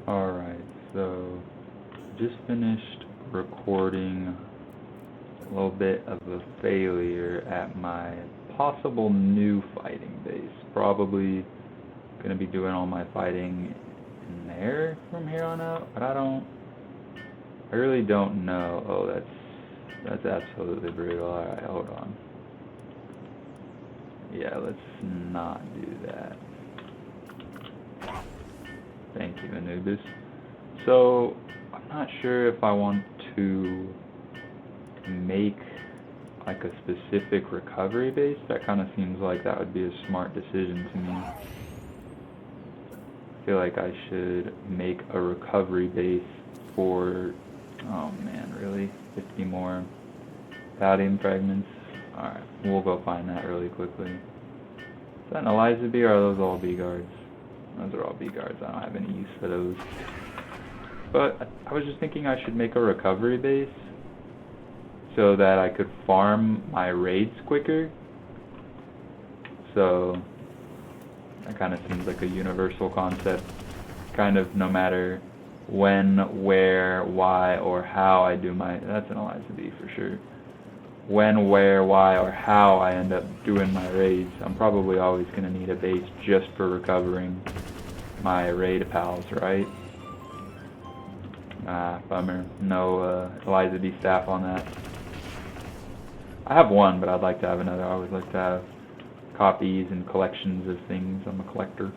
Alright, so just finished recording a little bit of a failure at my possible new fighting base. Probably gonna be doing all my fighting in there from here on out, but I really don't know. Oh, that's absolutely brutal. Alright, hold on. Yeah, let's not do that. Thank you, Anubis. So, I'm not sure if I want to make like a specific recovery base. That kind of seems like that would be a smart decision to me. I feel like I should make a recovery base for, oh man, really? 50 more Palladium fragments? Alright, we'll go find that really quickly. Is that an Eliza bee or are those all bee guards? Those are all bee guards. I don't have any use for those. But I was just thinking I should make a recovery base so that I could farm my raids quicker. So that kind of seems like a universal concept. Kind of no matter when, where, why, or how I do my... That's an Eliza bee for sure. When, where, why, or how I end up doing my raids, I'm probably always going to need a base just for recovering my raid pals, right? Ah, bummer. No Eliza bee staff on that. I have one, but I'd like to have another. I always like to have copies and collections of things. I'm a collector.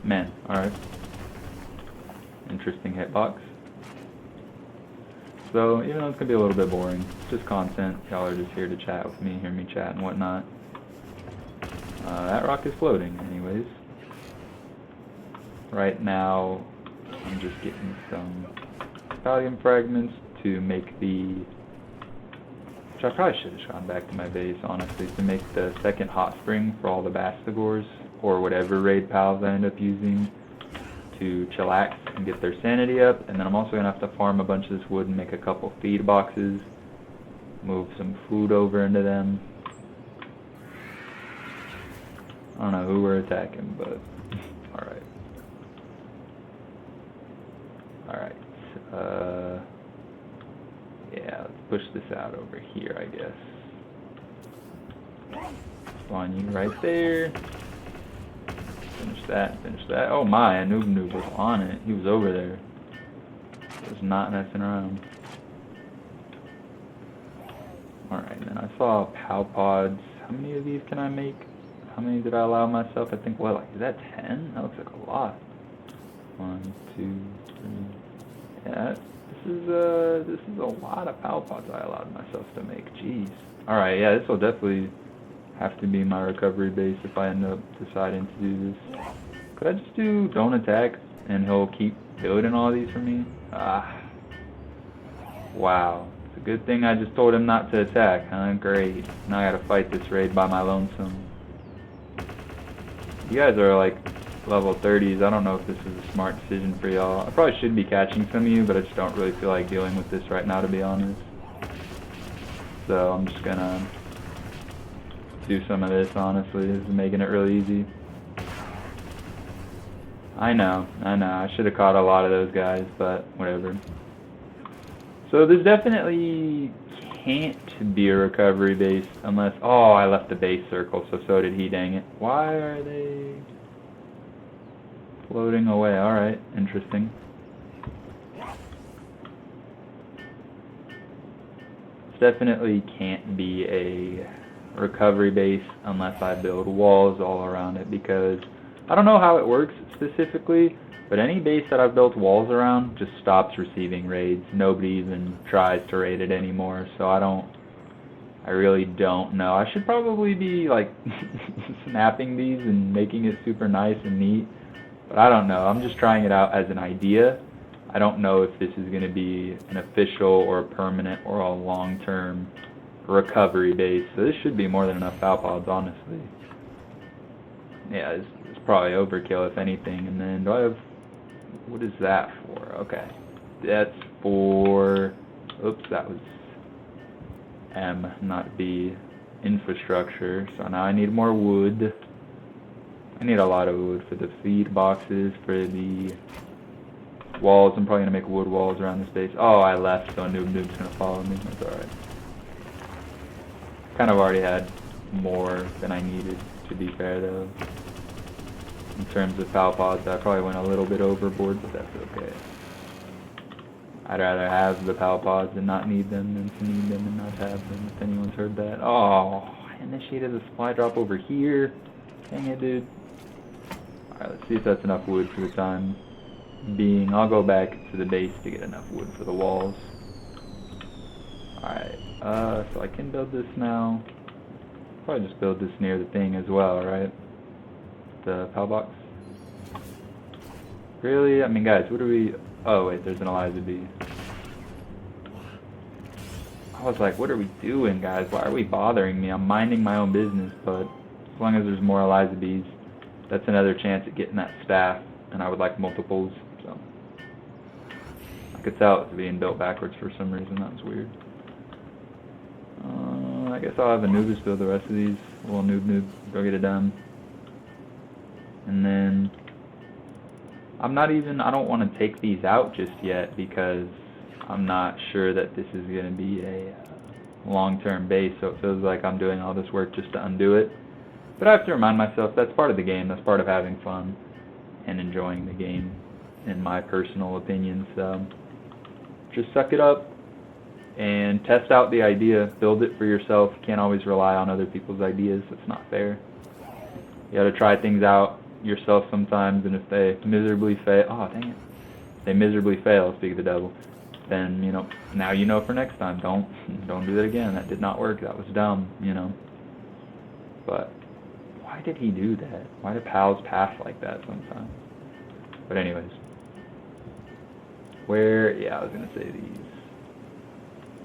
Man, alright. Interesting hitbox. So, even though it's going to be a little bit boring, it's just content. Y'all are just here to chat with me, hear me chat and whatnot. That rock is floating, anyways. Right now, I'm just getting some Palladium fragments to make the... Which I probably should have just gone back to my base, honestly, to make the second hot spring for all the Bastigors, or whatever raid pals I end up using to chillax and get their sanity up. And then I'm also going to have to farm a bunch of this wood and make a couple feed boxes, move some food over into them. I don't know who we're attacking, but alright. Alright, yeah, let's push this out over here, I guess. Spawn you right there. Finish that, finish that. Oh my, Noob was on it. He was over there. He was not messing around. Alright, then I saw Palpods. How many of these can I make? How many did I allow myself? I think, what, like, is that 10? That looks like a lot. 1, 2, 3. Yeah, this is a lot of Palpods I allowed myself to make. Jeez. Alright, yeah, this will definitely have to be my recovery base if I end up deciding to do this. Could I just do don't attack and he'll keep building all these for me? Ah. Wow. It's a good thing I just told him not to attack, huh? Great. Now I gotta fight this raid by my lonesome. You guys are like level 30s. I don't know if this is a smart decision for y'all. I probably should be catching some of you, but I just don't really feel like dealing with this right now, to be honest. So I'm just gonna do some of this, honestly. This is making it really easy. I know. I should have caught a lot of those guys, but whatever. So there's definitely can't be a recovery base unless... Oh, I left the base circle, so did he, dang it. Why are they floating away? Alright, interesting. This definitely can't be a recovery base unless I build walls all around it, because I don't know how it works specifically, but any base that I've built walls around just stops receiving raids. Nobody even tries to raid it anymore, so I really don't know. I should probably be like snapping these and making it super nice and neat, but I don't know. I'm just trying it out as an idea. I don't know if this is going to be an official or a permanent or a long-term recovery base, so this should be more than enough Palpods, honestly. Yeah, it's probably overkill if anything. And then do I have... What is that for? Okay. That's for... Oops, that was M, not B. Infrastructure. So now I need more wood. I need a lot of wood for the feed boxes, for the walls. I'm probably going to make wood walls around this base. Oh, I left, so Noob's going to follow me. That's alright. Kind of already had more than I needed, to be fair, though. In terms of pal pods, I probably went a little bit overboard, but that's okay. I'd rather have the pal pods and not need them than to need them and not have them, if anyone's heard that. Oh, I initiated a supply drop over here. Dang it, dude. Alright, let's see if that's enough wood for the time being. I'll go back to the base to get enough wood for the walls. Alright, so I can build this now. Probably just build this near the thing as well, right? The PAL box. Really? I mean, guys, what are we... Oh, wait, there's an Eliza Bee. I was like, what are we doing, guys? Why are we bothering me? I'm minding my own business, but as long as there's more Eliza Bees, that's another chance at getting that staff, and I would like multiples, so. I could tell it's being built backwards for some reason. That was weird. I guess I'll have Anubis build the rest of these. Well, noob, go get it done. And then I don't want to take these out just yet because I'm not sure that this is going to be a long-term base, so it feels like I'm doing all this work just to undo it. But I have to remind myself that's part of the game, that's part of having fun and enjoying the game, in my personal opinion. So just suck it up and test out the idea, build it for yourself. You can't always rely on other people's ideas, that's not fair. You gotta try things out yourself sometimes, and if they miserably fail, oh dang it, if they miserably fail, speak of the devil, then, you know, now you know for next time, don't do that again, that did not work, that was dumb, you know. But why did he do that? Why do pals pass like that sometimes? But anyways, yeah, I was gonna say these.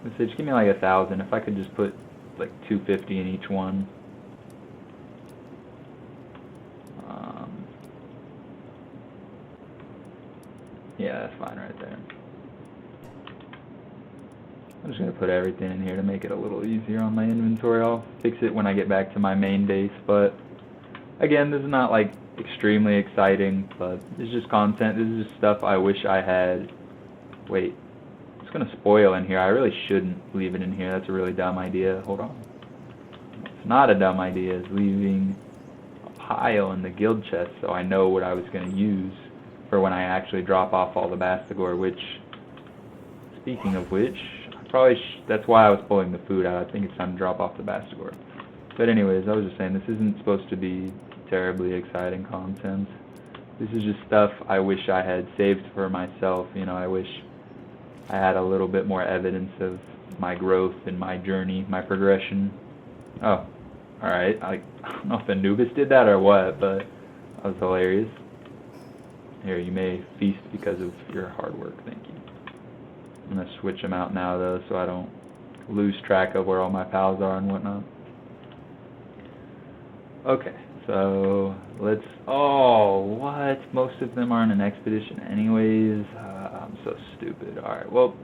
Let's say just give me like 1,000. If I could just put like 250 in each one. Yeah, that's fine right there. I'm just going to put everything in here to make it a little easier on my inventory. I'll fix it when I get back to my main base, but again, this is not like extremely exciting, but it's just content. This is just stuff I wish I had. Wait, it's going to spoil in here. I really shouldn't leave it in here. That's a really dumb idea. Hold on. It's not a dumb idea. It's leaving a pile in the guild chest so I know what I was going to use for when I actually drop off all the Bastigor, which, speaking of which, that's why I was pulling the food out. I think it's time to drop off the Bastigor. But anyways, I was just saying, this isn't supposed to be terribly exciting content. This is just stuff I wish I had saved for myself. You know, I wish I had a little bit more evidence of my growth and my journey, my progression. Oh, alright. I don't know if Anubis did that or what, but that was hilarious. Here, you may feast because of your hard work. Thank you. I'm going to switch them out now, though, so I don't lose track of where all my pals are and whatnot. Okay, so let's... Oh, what? Most of them are in an expedition anyways. I'm so stupid. Alright, well,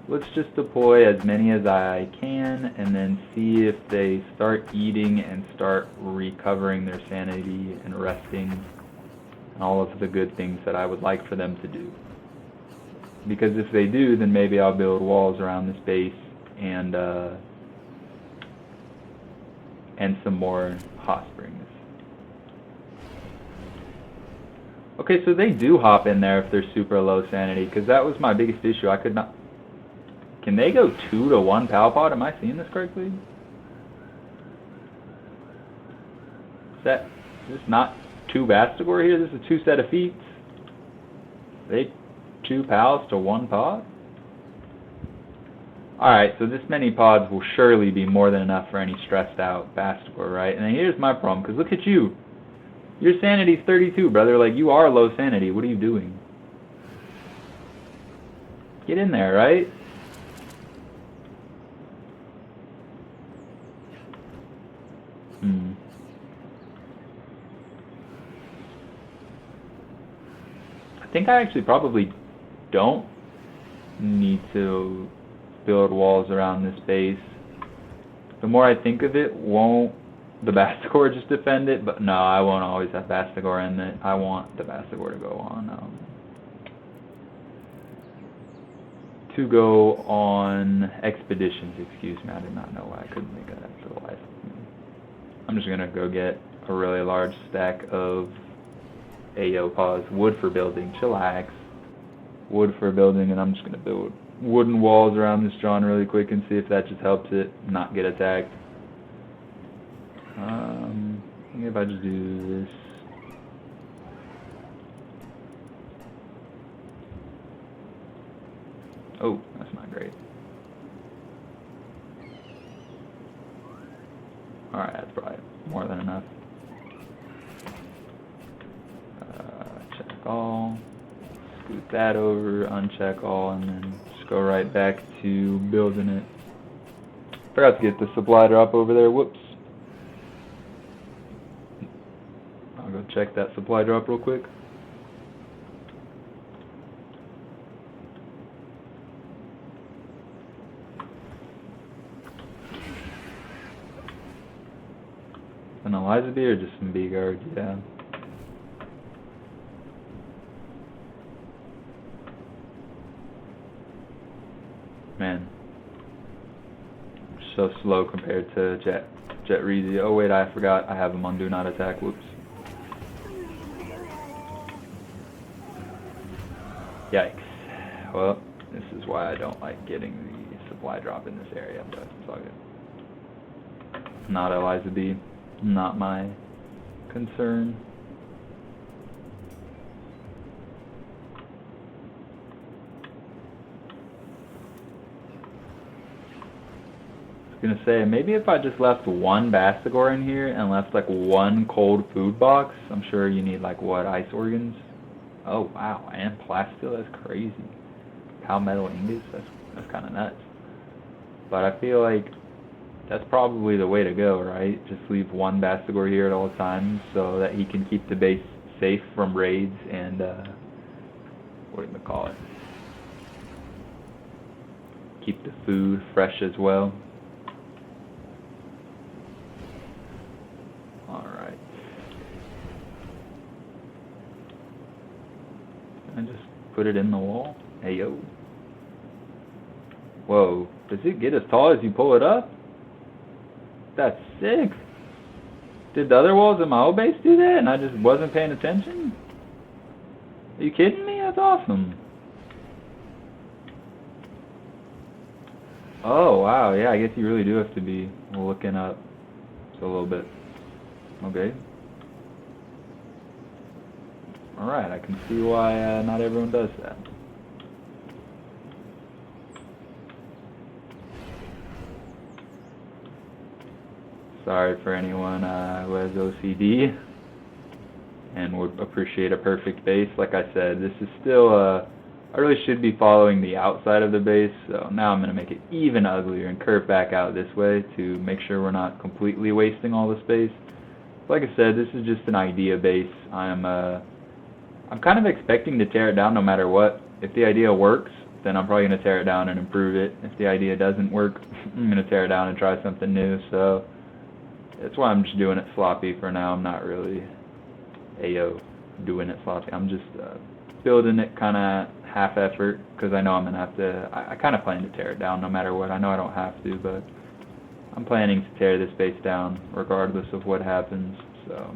let's just deploy as many as I can and then see if they start eating and start recovering their sanity and resting and all of the good things that I would like for them to do. Because if they do, then maybe I'll build walls around this base and some more hot springs. Okay, so they do hop in there if they're super low sanity, because that was my biggest issue. I could not... Can they go 2 to 1 Palpod? Am I seeing this correctly? Is this not 2 Bastigor here? This is 2 set of feats. They 2 pals to 1 pod? Alright, so this many pods will surely be more than enough for any stressed out Bastigor, right? And then here's my problem, because look at you. Your sanity's 32, brother. Like, you are low sanity. What are you doing? Get in there, right? I think I actually probably don't need to build walls around this base. The more I think of it, won't the Bastigor just defend it? But no, I won't always have Bastigor in it. I want the Bastigor to go on to go on expeditions. Excuse me, I did not know why I couldn't think of that for the life of me. I'm just gonna go get a really large stack of pause, wood for building, chillax, wood for building, and I'm just gonna build wooden walls around this John really quick and see if that just helps it not get attacked. I think if I just do this. Oh, that's not great. Alright, that's probably more than enough. Check all. Scoot that over, uncheck all, and then just go right back to building it. Forgot to get the supply drop over there. Whoops. I'll go check that supply drop real quick. An Eliza bee or just some bee guards? Yeah. Man, so slow compared to Jet Reezy. Oh wait, I forgot I have him on Do Not Attack. Whoops. Yikes. Well, this is why I don't like getting the supply drop in this area, but it's all good. Not Eliza bee. Not my concern. I was gonna say, maybe if I just left one Bastigor in here and left like one cold food box. I'm sure you need like what, ice organs? Oh wow, and plasteel, that's crazy. Palmetto ingots, that's kinda nuts. But I feel like that's probably the way to go, right? Just leave one Bastigor here at all times so that he can keep the base safe from raids and, what do you call it? Keep the food fresh as well. Alright. I just put it in the wall. Hey yo. Whoa, does it get as tall as you pull it up? That's sick. Did the other walls in my old base do that and I just wasn't paying attention? Are you kidding me? That's awesome. Oh wow, yeah, I guess you really do have to be looking up just a little bit. Okay. Alright, I can see why not everyone does that. Sorry for anyone who has OCD and would appreciate a perfect base. Like I said, this is still, I really should be following the outside of the base, so now I'm going to make it even uglier and curve back out this way to make sure we're not completely wasting all the space. Like I said, this is just an idea base. I'm kind of expecting to tear it down no matter what. If the idea works, then I'm probably going to tear it down and improve it. If the idea doesn't work, I'm going to tear it down and try something new, so that's why I'm just doing it sloppy for now. I'm not really doing it sloppy. I'm just building it kind of half effort because I know I'm going to have to, I kind of plan to tear it down no matter what. I know I don't have to, but I'm planning to tear this base down regardless of what happens, so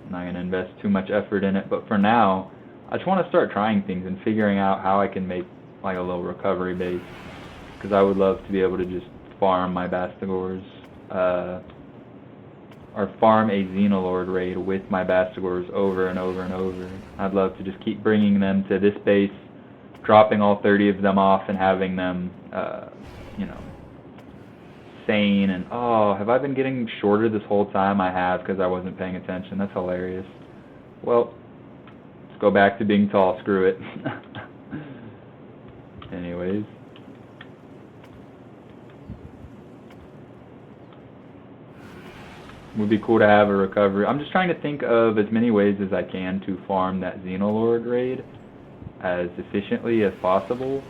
I'm not going to invest too much effort in it. But for now, I just want to start trying things and figuring out how I can make like a little recovery base because I would love to be able to just farm my Bastigors. Or farm a Xenolord Raid with my Bastigors over and over and over. I'd love to just keep bringing them to this base, dropping all 30 of them off and having them, you know, sane and, oh, have I been getting shorter this whole time? I have because I wasn't paying attention. That's hilarious. Well, let's go back to being tall. Screw it. Anyways. Would be cool to have a recovery. I'm just trying to think of as many ways as I can to farm that Xenolord Raid as efficiently as possible.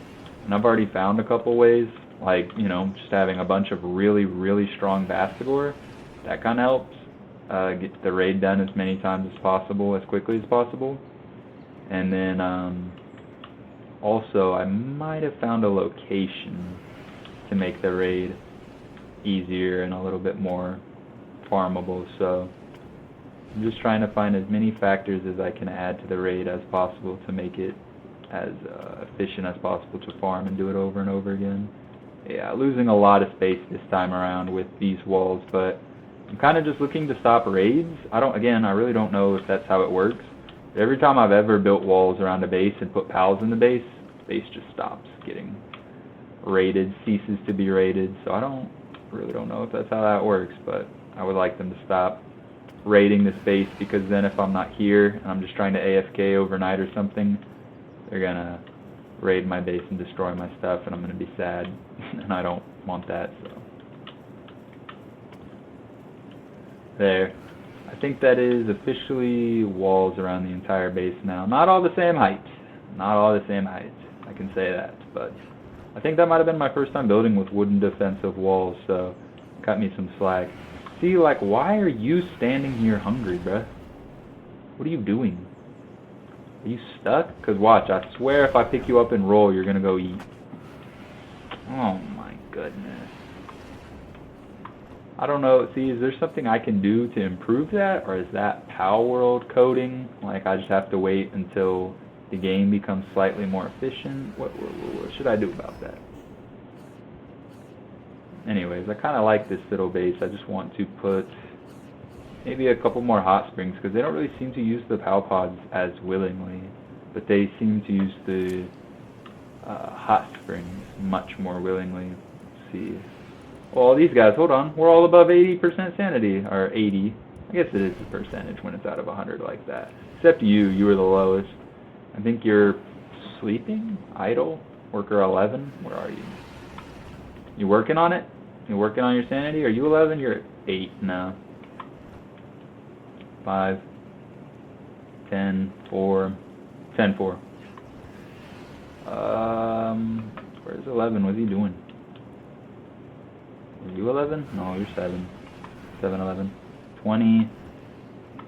And I've already found a couple ways, like, you know, just having a bunch of really, really strong Bastigor. That kind of helps get the raid done as many times as possible, as quickly as possible. And then also I might have found a location to make the raid easier and a little bit more farmable, so I'm just trying to find as many factors as I can add to the raid as possible to make it as efficient as possible to farm and do it over and over again. Yeah, losing a lot of space this time around with these walls, but I'm kind of just looking to stop raids. I really don't know if that's how it works. Every time I've ever built walls around a base and put pals in the base just stops getting raided, ceases to be raided, so I really don't know if that's how that works, but I would like them to stop raiding this base, because then if I'm not here and I'm just trying to AFK overnight or something, they're gonna raid my base and destroy my stuff, and I'm gonna be sad, and I don't want that, so. There. I think that is officially walls around the entire base now. Not all the same height. Not all the same height. I can say that, but I think that might have been my first time building with wooden defensive walls, so cut me some slack. See, like, why are you standing here hungry, bruh? What are you doing? Are you stuck? Because watch, I swear if I pick you up and roll, you're going to go eat. Oh my goodness. I don't know. See, is there something I can do to improve that? Or is that Palworld coding? Like, I just have to wait until the game becomes slightly more efficient? What should I do about that? Anyways, I kind of like this little base. I just want to put maybe a couple more hot springs, because they don't really seem to use the PAL pods as willingly, but they seem to use the hot springs much more willingly. Let's see. Well, these guys, hold on, we're all above 80% sanity, or 80. I guess it is a percentage when it's out of 100 like that. Except you were the lowest. I think you're sleeping? Idle? Worker 11? Where are you? You working on it? You working on your sanity? Are you 11? You're at 8 now. 5, 10, 4, 10, 4. Where's 11? What's he doing? Are you 11? No, you're 7. 7, 11. 20.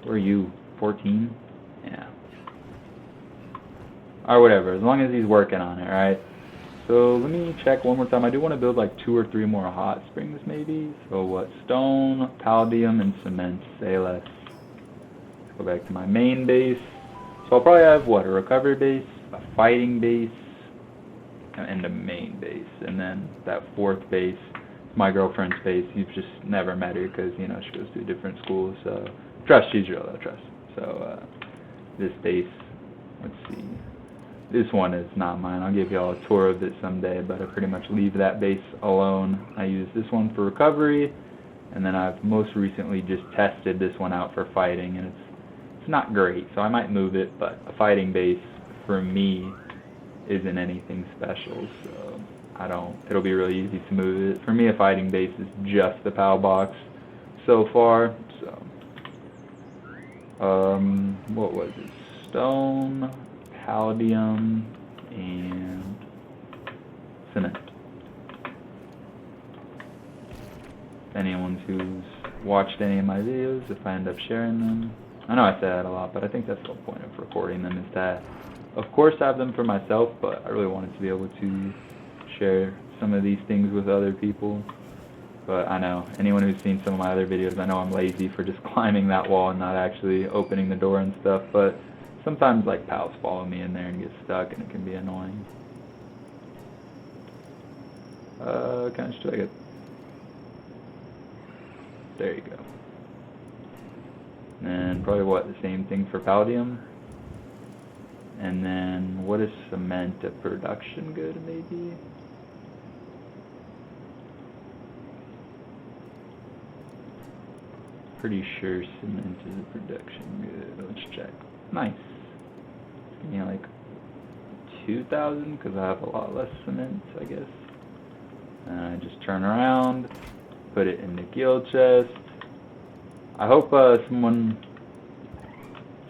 Where are you? 14? Yeah. Or whatever, as long as he's working on it, alright? So let me check one more time. I do want to build like 2 or 3 more hot springs maybe. So what? Stone, palladium, and cement. Say less. Go back to my main base. So I'll probably have what? A recovery base, a fighting base, and a main base. And then that 4th base, my girlfriend's base. You've just never met her because, you know, she goes to a different school. So trust, she's real though, trust. So this base, let's see. This one is not mine. I'll give y'all a tour of it someday, but I pretty much leave that base alone. I use this one for recovery, and then I've most recently just tested this one out for fighting, and it's not great, so I might move it, but a fighting base for me isn't anything special, so it'll be really easy to move it. For me, a fighting base is just the PAL box so far, so what was it? Stone, palladium, and cement. If anyone who's watched any of my videos, if I end up sharing them, I know I say that a lot, but I think that's the whole point of recording them, is that, of course, I have them for myself, but I really wanted to be able to share some of these things with other people. But I know, anyone who's seen some of my other videos, I know I'm lazy for just climbing that wall and not actually opening the door and stuff, but sometimes, like, pals follow me in there and get stuck, and it can be annoying. Can I just check it? There you go. And probably, what, the same thing for palladium? And then, what is cement? A production good, maybe? Pretty sure cement is a production good. Let's check. Nice. Give me like 2,000 because I have a lot less cement, I guess. And I just turn around, put it in the guild chest. I hope someone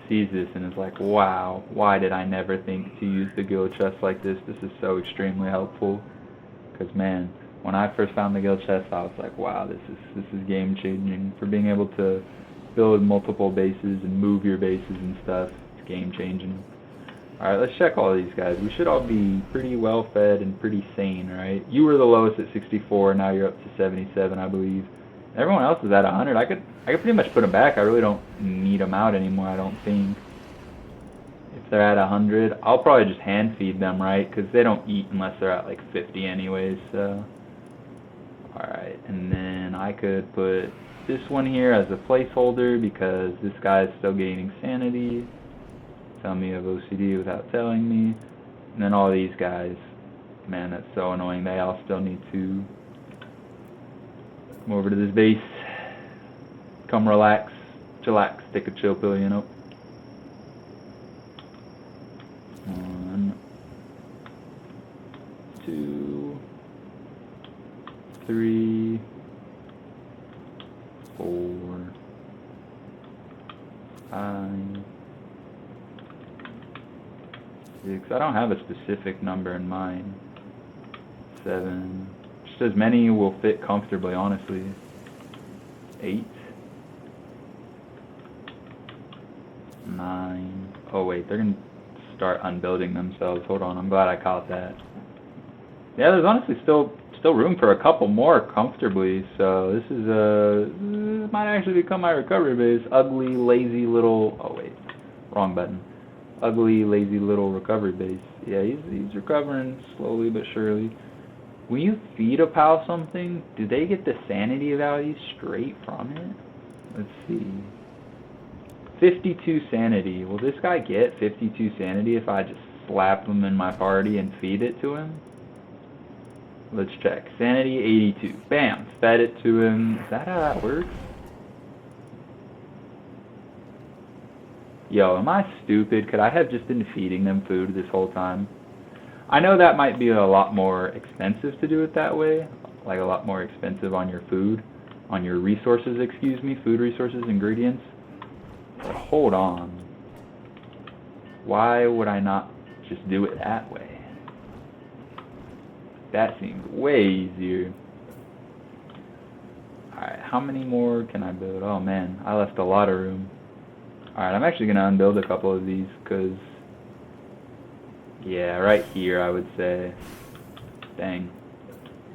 sees this and is like, wow, why did I never think to use the guild chest like this? This is so extremely helpful. Because, man, when I first found the guild chest, I was like, wow, this is game changing. For being able to build multiple bases and move your bases and stuff, it's game changing. Alright, let's check all these guys. We should all be pretty well fed and pretty sane, right? You were the lowest at 64, now you're up to 77, I believe. Everyone else is at 100. I could pretty much put them back. I really don't need them out anymore, I don't think. If they're at 100, I'll probably just hand feed them, right? Because they don't eat unless they're at like 50 anyways, so. Alright, and then I could put this one here as a placeholder because this guy is still gaining sanity. Tell me of OCD without telling me. And then all these guys, man, that's so annoying. They all still need to come over to this base. Come relax, chillax, take a chill pill, you know. 1, 2, 3, 4, 5, 6. I don't have a specific number in mind. 7. Just as many will fit comfortably, honestly. 8. 9. Oh wait, they're gonna start unbuilding themselves. Hold on, I'm glad I caught that. Yeah, there's honestly still room for a couple more comfortably. So this might actually become my recovery base. Ugly, lazy little. Oh wait, wrong button. Ugly, lazy little recovery base. Yeah, he's recovering slowly but surely. When you feed a pal something, do they get the sanity value straight from it? Let's see. 52 sanity. Will this guy get 52 sanity if I just slap him in my party and feed it to him? Let's check. Sanity 82. Bam! Fed it to him. Is that how that works? Yo, am I stupid? Could I have just been feeding them food this whole time? I know that might be a lot more expensive to do it that way. Like a lot more expensive on your food. On your resources, excuse me. Food resources, ingredients. But hold on. Why would I not just do it that way? That seems way easier. Alright, how many more can I build? Oh man, I left a lot of room. Alright, I'm actually going to unbuild a couple of these because, yeah, right here I would say. Dang.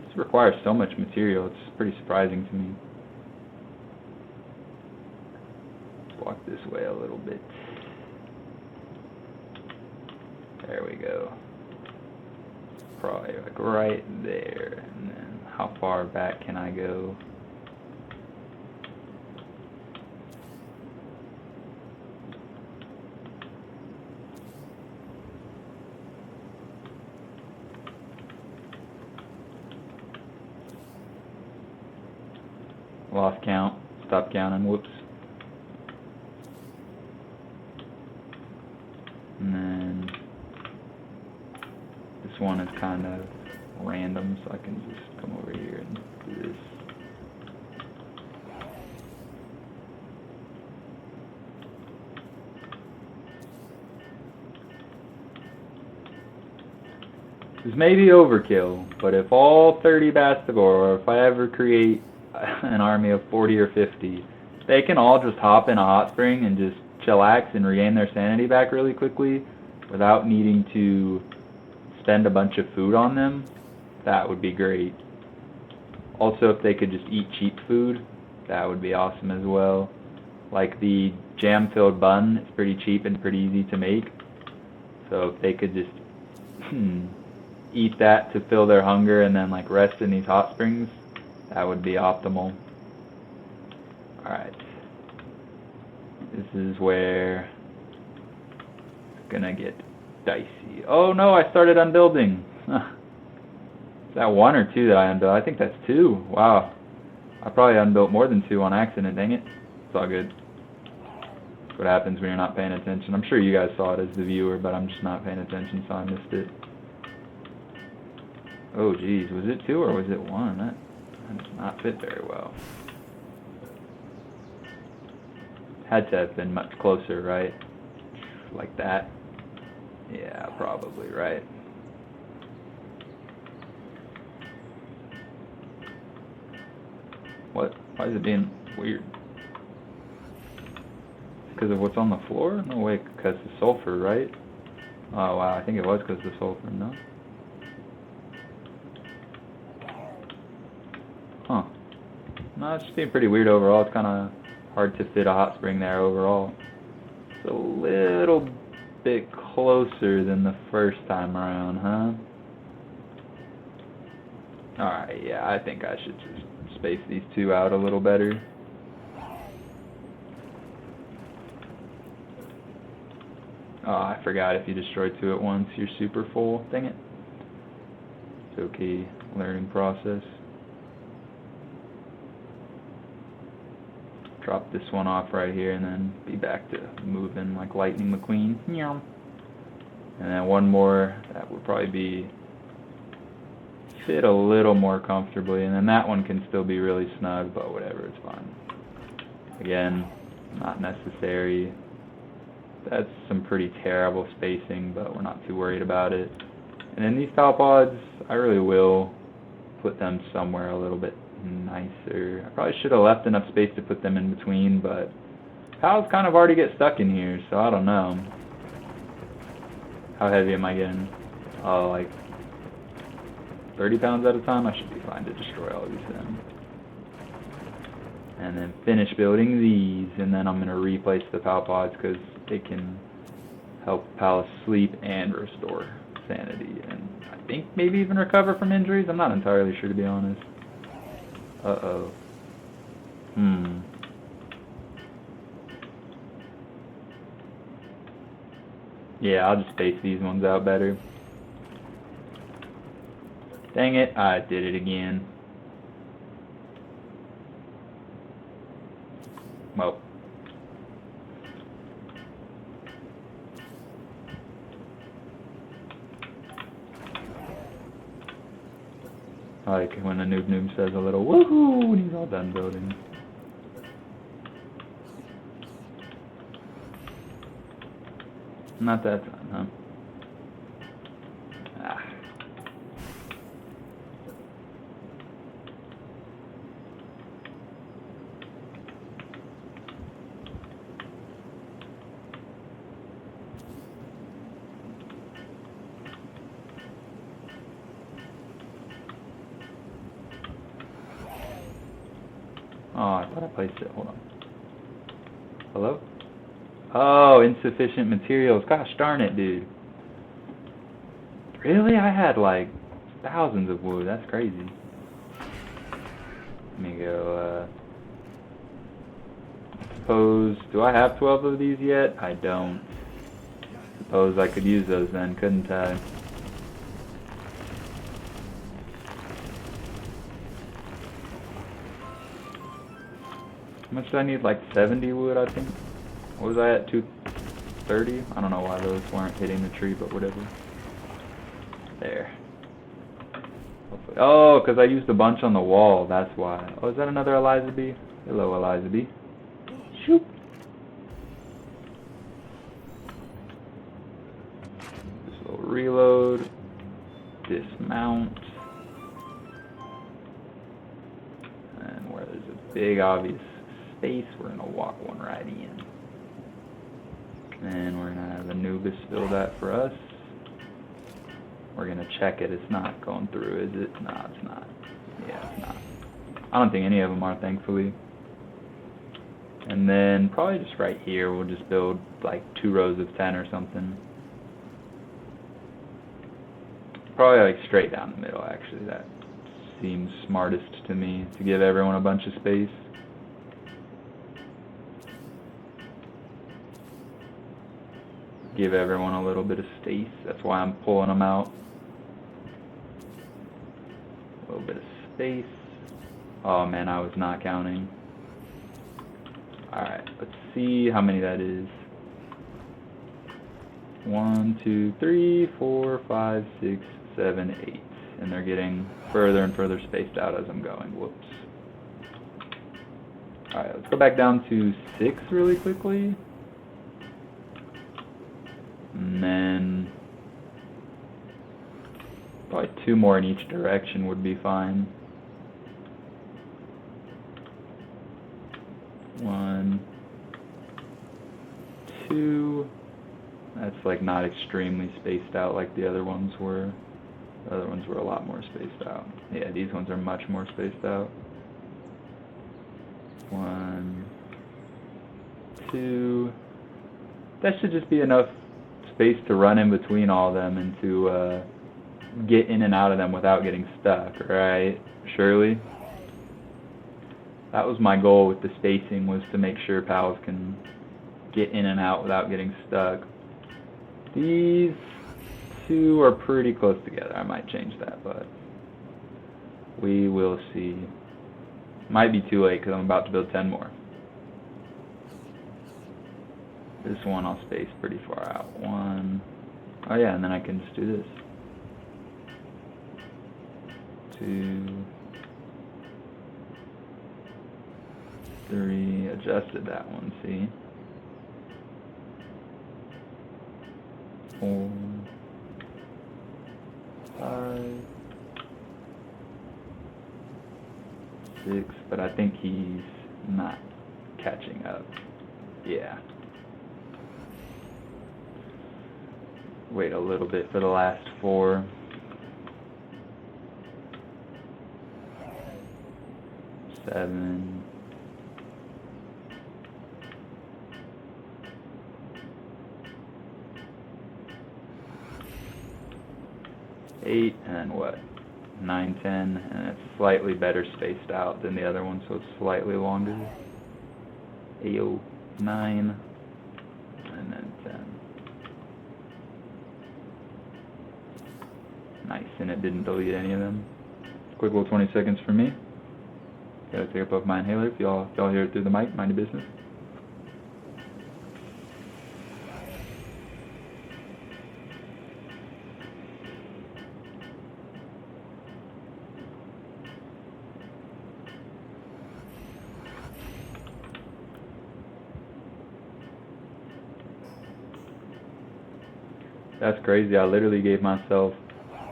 This requires so much material, it's pretty surprising to me. Let's walk this way a little bit. There we go. Probably like right there. And then how far back can I go? Lost count. Stop counting. Whoops. And then this one is kind of random, so I can just come over here and do this. This may be overkill, but if all 30 Bastagor, or if I ever create an army of 40 or 50, they can all just hop in a hot spring and just chillax and regain their sanity back really quickly without needing to spend a bunch of food on them, that would be great. Also, if they could just eat cheap food, that would be awesome as well. Like the jam-filled bun, it's pretty cheap and pretty easy to make. So if they could just eat that to fill their hunger and then like rest in these hot springs, that would be optimal. Alright. This is where it's gonna get dicey. Oh no, I started unbuilding. Is that 1 or 2 that I unbuilt? I think that's 2. Wow. I probably unbuilt more than 2 on accident, dang it. It's all good. That's what happens when you're not paying attention. I'm sure you guys saw it as the viewer, but I'm just not paying attention, so I missed it. Oh geez, was it 2 or was it 1? That does not fit very well. Had to have been much closer, right? Like that. Yeah, probably, right. What? Why is it being weird? Because of what's on the floor? No way, because of sulfur, right? Oh wow, I think it was because of the sulfur, no? Huh. No, it's just being pretty weird overall. It's kind of hard to fit a hot spring there overall. It's a little bit closer than the first time around, huh? Alright, yeah, I think I should just space these two out a little better. Oh, I forgot if you destroy two at once, you're super full. Dang it. It's okay. Learning process. Drop this one off right here and then be back to moving like Lightning McQueen. Meow. And then one more, that would probably be fit a little more comfortably, and then that one can still be really snug, but whatever, it's fine. Again, not necessary. That's some pretty terrible spacing, but we're not too worried about it. And then these Palpods, I really will put them somewhere a little bit nicer. I probably should have left enough space to put them in between, but Pals kind of already get stuck in here, so I don't know. How heavy am I getting? Oh, like 30 pounds at a time? I should be fine to destroy all these then. And then finish building these, and then I'm going to replace the Palpods because they can help Pals sleep and restore sanity, and I think maybe even recover from injuries. I'm not entirely sure, to be honest. Uh-oh. Yeah, I'll just space these ones out better. Dang it, I did it again. Well. I like when a noob says a little woohoo when he's all done building. Not that time, huh? Ah. Oh, I thought I placed it. Hold on. Hello? Oh, insufficient materials. Gosh darn it, dude. Really? I had like thousands of wood. That's crazy. Let me go, suppose, do I have 12 of these yet? I don't. Suppose I could use those then, couldn't I? How much do I need? Like 70 wood, I think. What was I at? 230? I don't know why those weren't hitting the tree, but whatever. There. Hopefully. Oh, because I used a bunch on the wall, that's why. Oh, is that another Eliza Bee? Hello, Eliza Bee. Shoop. This little reload. Dismount. And where there's a big obvious space, we're going to walk one right in. And we're going to have Anubis fill that for us. We're going to check it. It's not going through, is it? No, it's not. Yeah, it's not. I don't think any of them are, thankfully. And then probably just right here, we'll just build like 2 rows of 10 or something. Probably like straight down the middle, actually. That seems smartest to me, to give everyone a bunch of space. Give everyone a little bit of space. That's why I'm pulling them out. A little bit of space. Oh man, I was not counting. Alright, let's see how many that is. 1, 2, 3, 4, 5, 6, 7, 8. And they're getting further and further spaced out as I'm going. Whoops. Alright, let's go back down to 6 really quickly. And then probably 2 more in each direction would be fine. 1, 2, That's like not extremely spaced out like the other ones were. The other ones were a lot more spaced out. Yeah, these ones are much more spaced out. 1, 2. That should just be enough space to run in between all of them and to get in and out of them without getting stuck, right? Surely? That was my goal with the spacing, was to make sure pals can get in and out without getting stuck. These two are pretty close together. I might change that, but we will see. Might be too late because I'm about to build 10 more. This one I'll space pretty far out. 1. Oh yeah, and then I can just do this. 2, 3. Adjusted that one, see? 4, 5, 6, but I think he's not catching up. Yeah. Wait a little bit for the last 4. 7. 8, and then what? 9, 10, and it's slightly better spaced out than the other one, so it's slightly longer. 8, 9, and then 10. Nice, and it didn't delete any of them. Quick little 20 seconds for me. Gotta take up my inhaler. If y'all hear it through the mic, mind your business. That's crazy. I literally gave myself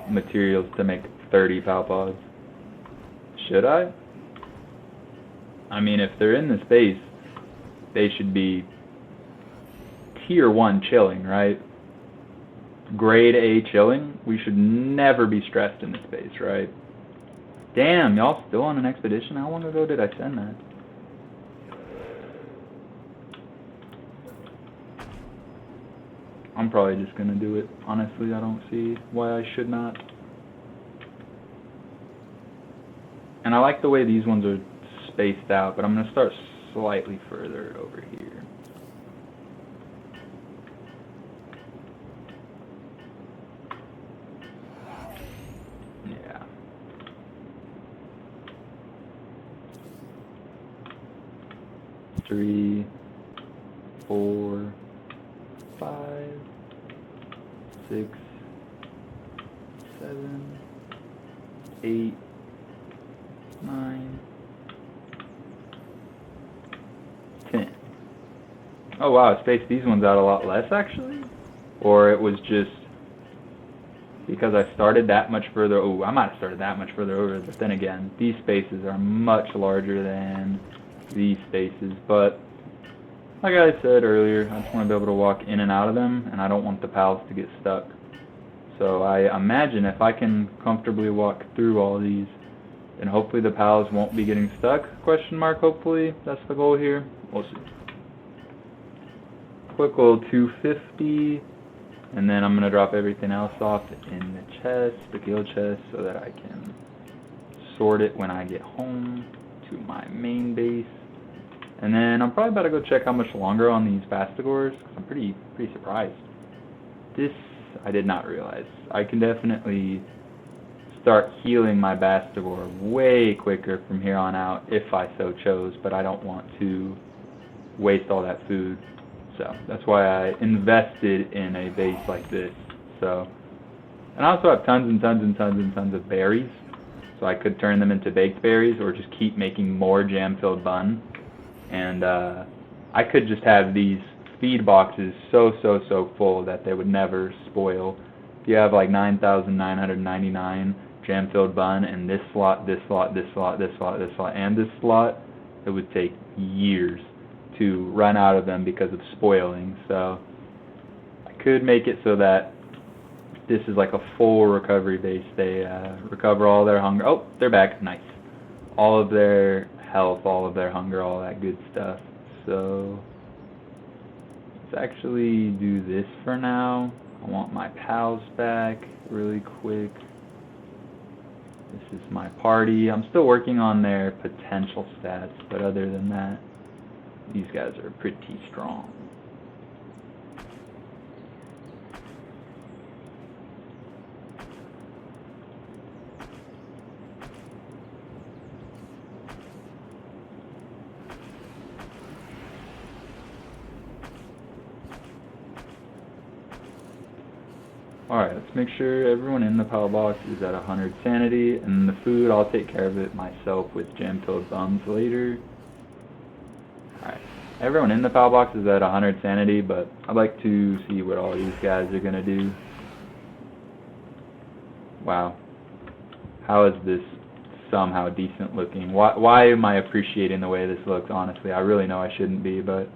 materials to make 30 Palpods. Should I? I mean, if they're in the space, they should be tier 1 chilling, right? Grade A chilling. We should never be stressed in this space, right? Damn, y'all still on an expedition? How long ago did I send that? I'm probably just gonna do it. Honestly, I don't see why I should not. And I like the way these ones are spaced out, but I'm gonna start slightly further over here. Yeah. Three, 4, 5, 6, 7, 8, 9, 10. Oh wow, I spaced these ones out a lot less actually? Or it was just because I started that much further. Oh, I might have started that much further over, but then again, these spaces are much larger than these spaces. But like I said earlier, I just want to be able to walk in and out of them, and I don't want the pals to get stuck. So I imagine if I can comfortably walk through all these, then hopefully the pals won't be getting stuck, question mark, hopefully. That's the goal here. We'll see. Quick little 250, and then I'm going to drop everything else off in the chest, the guild chest, so that I can sort it when I get home to my main base. And then I'm probably about to go check how much longer on these Bastigors, because I'm pretty surprised. This, I did not realize. I can definitely start healing my Bastigor way quicker from here on out if I so chose, but I don't want to waste all that food. So that's why I invested in a base like this. So, and I also have tons and tons and tons and tons of berries, so I could turn them into baked berries or just keep making more jam-filled bun. And I could just have these feed boxes so full that they would never spoil. If you have like 9,999 jam-filled bun and this slot, this slot, this slot, this slot, this slot, and this slot, it would take years to run out of them because of spoiling. So I could make it so that this is like a full recovery base. They recover all their hunger. Oh, they're back. Nice. All of their health, all of their hunger, all that good stuff. So let's actually do this for now. I want my pals back really quick. This is my party. I'm still working on their potential stats, but other than that, these guys are pretty strong. Alright, let's make sure everyone in the power box is at 100 sanity, and the food, I'll take care of it myself with jam-filled bums later. Alright, everyone in the power box is at 100 sanity, but I'd like to see what all these guys are going to do. Wow. How is this somehow decent looking? Why am I appreciating the way this looks, honestly? I really know I shouldn't be, but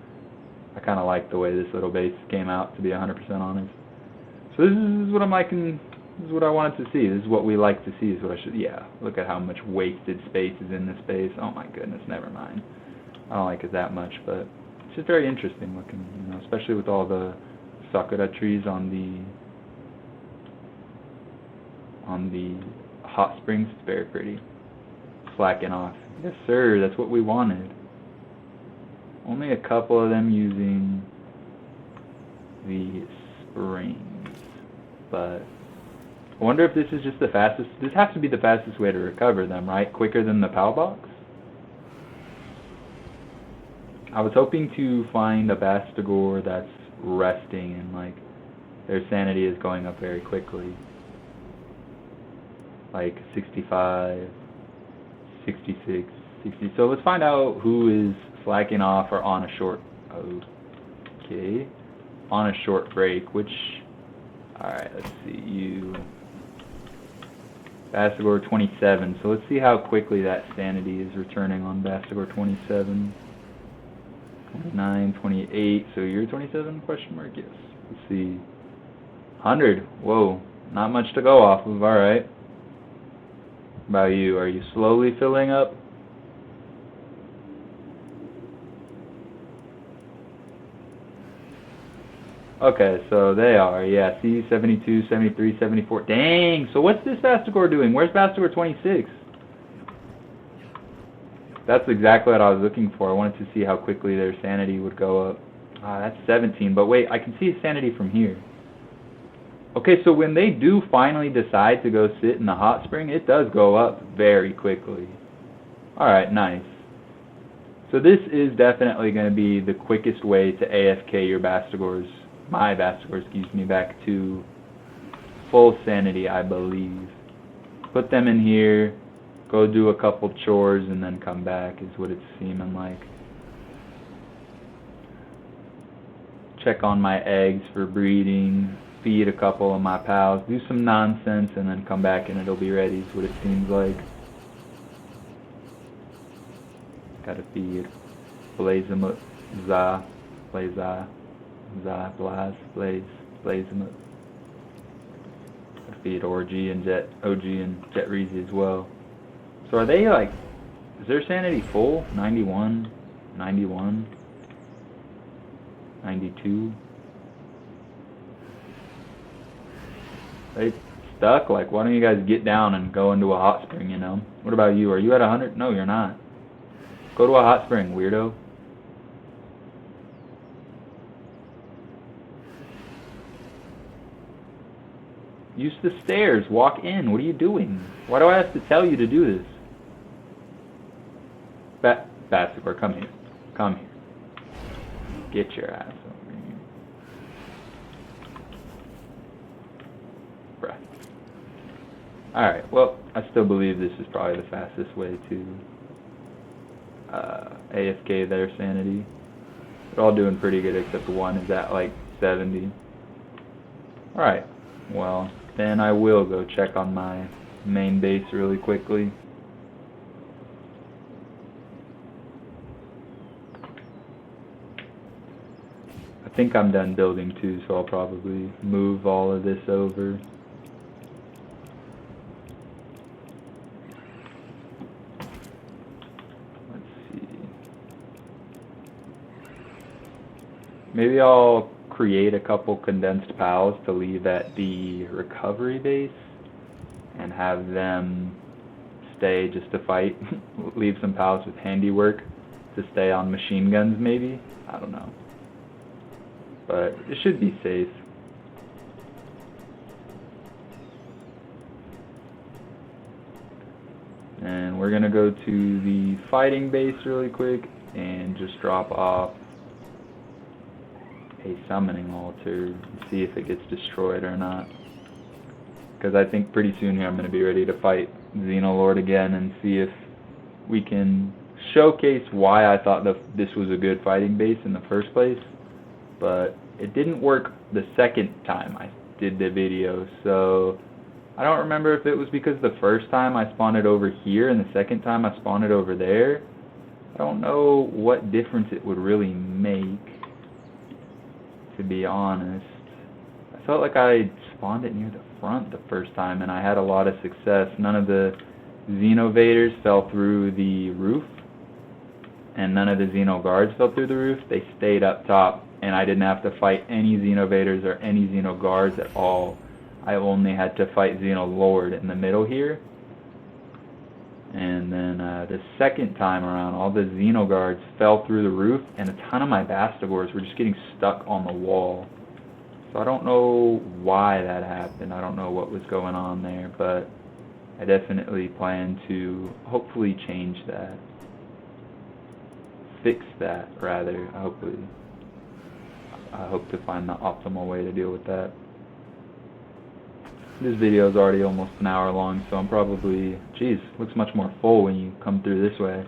I kind of like the way this little base came out, to be 100% honest. So this is what I'm liking. This is what I wanted to see. This is what we like to see. Is what I should. Yeah. Look at how much wasted space is in this base. Oh my goodness. Never mind. I don't like it that much, but it's just very interesting looking. You know, especially with all the sakura trees on the hot springs. It's very pretty. Slacking off. Yes, sir. That's what we wanted. Only a couple of them using the springs. But I wonder if this is just the fastest. This has to be the fastest way to recover them, right? Quicker than the PAL box? I was hoping to find a Bastigor that's resting and like their sanity is going up very quickly. Like 65, 66, 60. So let's find out who is slacking off or on a short. Okay. On a short break, which. Alright, let's see, you, Bastigor 27, so let's see how quickly that sanity is returning on Bastigor 27, 29, 28, so you're 27, question mark, yes, let's see, 100, whoa, not much to go off of, alright, how about you, are you slowly filling up? Okay, so they are, yeah, see, 72, 73, 74, dang, so what's this Bastigor doing? Where's Bastigor 26? That's exactly what I was looking for. I wanted to see how quickly their sanity would go up. Ah, that's 17, but wait, I can see his sanity from here. Okay, so when they do finally decide to go sit in the hot spring, it does go up very quickly. Alright, nice. So this is definitely going to be the quickest way to AFK your Bastigors. My Bastigor, excuse me, back to full sanity, I believe. Put them in here, go do a couple chores, and then come back is what it's seeming like. Check on my eggs for breeding, feed a couple of my pals, do some nonsense, and then come back and it'll be ready is what it seems like. Gotta feed Blazemut, Blaze, Blazemut. Feed OG and Jet Reezy as well. So are they like, is their sanity full? 91, 91, 92? They stuck? Like, why don't you guys get down and go into a hot spring, you know? What about you? Are you at 100? No, you're not. Go to a hot spring, weirdo. Use the stairs. Walk in. What are you doing? Why do I have to tell you to do this? Bastigor, come here. Come here. Get your ass over here. Bruh. Alright, well, I still believe this is probably the fastest way to AFK their sanity. They're all doing pretty good except one is at like 70. Alright, well, then I will go check on my main base really quickly. I think I'm done building too, so I'll probably move all of this over. Let's see. Maybe I'll create a couple condensed pals to leave at the recovery base and have them stay just to fight. Leave some pals with handiwork to stay on machine guns maybe. I don't know. But it should be safe. And we're gonna go to the fighting base really quick and just drop off a summoning altar and see if it gets destroyed or not. Because I think pretty soon here I'm gonna be ready to fight Xenolord again and see if we can showcase why I thought this was a good fighting base in the first place. But it didn't work the second time I did the video, so I don't remember if it was because the first time I spawned it over here and the second time I spawned it over there. I don't know what difference it would really make, to be honest. I felt like I spawned it near the front the first time and I had a lot of success. None of the Xenovaders fell through the roof and none of the Xeno guards fell through the roof. They stayed up top and I didn't have to fight any Xenovaders or any Xeno guards at all. I only had to fight Xenolord in the middle here. And then the second time around, all the Xeno guards fell through the roof and a ton of my Bastigors were just getting stuck on the wall. So I don't know why that happened. I don't know what was going on there, but I definitely plan to hopefully change that. Fix that, rather. I hope to find the optimal way to deal with that. This video is already almost an hour long, so I'm probably, geez, looks much more full when you come through this way.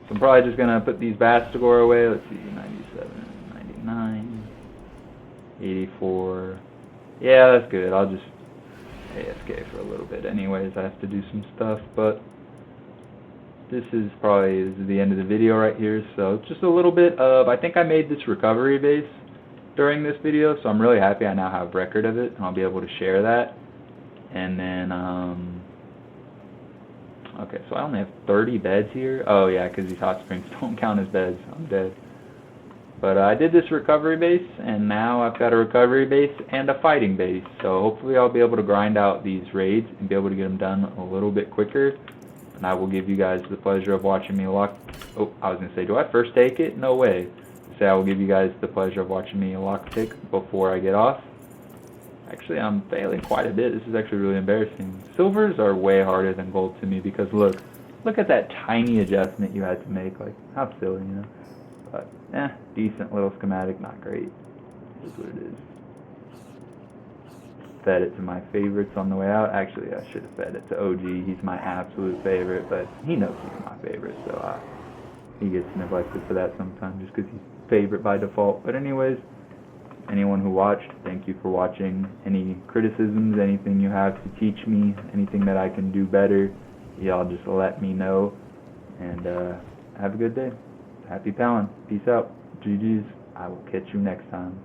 So I'm probably just gonna put these Bastigor away. Let's see, 97, 99, 84. Yeah, that's good. I'll just AFK for a little bit anyways. I have to do some stuff, but this is the end of the video right here. So just a little bit of, I think I made this recovery base during this video, so I'm really happy I now have record of it and I'll be able to share that. And then okay, so I only have 30 beds here. Oh yeah, because these hot springs don't count as beds. I'm dead. But I did this recovery base and now I've got a recovery base and a fighting base, so hopefully I'll be able to grind out these raids and be able to get them done a little bit quicker. And I will give you guys the pleasure of watching me lock. Oh, I was gonna say, do I first take it? No way. Say I will give you guys the pleasure of watching me lockpick before I get off. Actually, I'm failing quite a bit. This is actually really embarrassing. Silvers are way harder than gold to me because look at that tiny adjustment you had to make. Like, how silly, you know? But decent little schematic, not great. This is what it is. Fed it to my favorites on the way out. Actually, I should have fed it to OG. He's my absolute favorite, but he knows he's my favorite, so he gets neglected for that sometimes just because he's favorite by default. But anyways, anyone who watched, thank you for watching. Any criticisms, anything you have to teach me, anything that I can do better, y'all just let me know. And have a good day. Happy Palin. Peace out. GG's. I will catch you next time.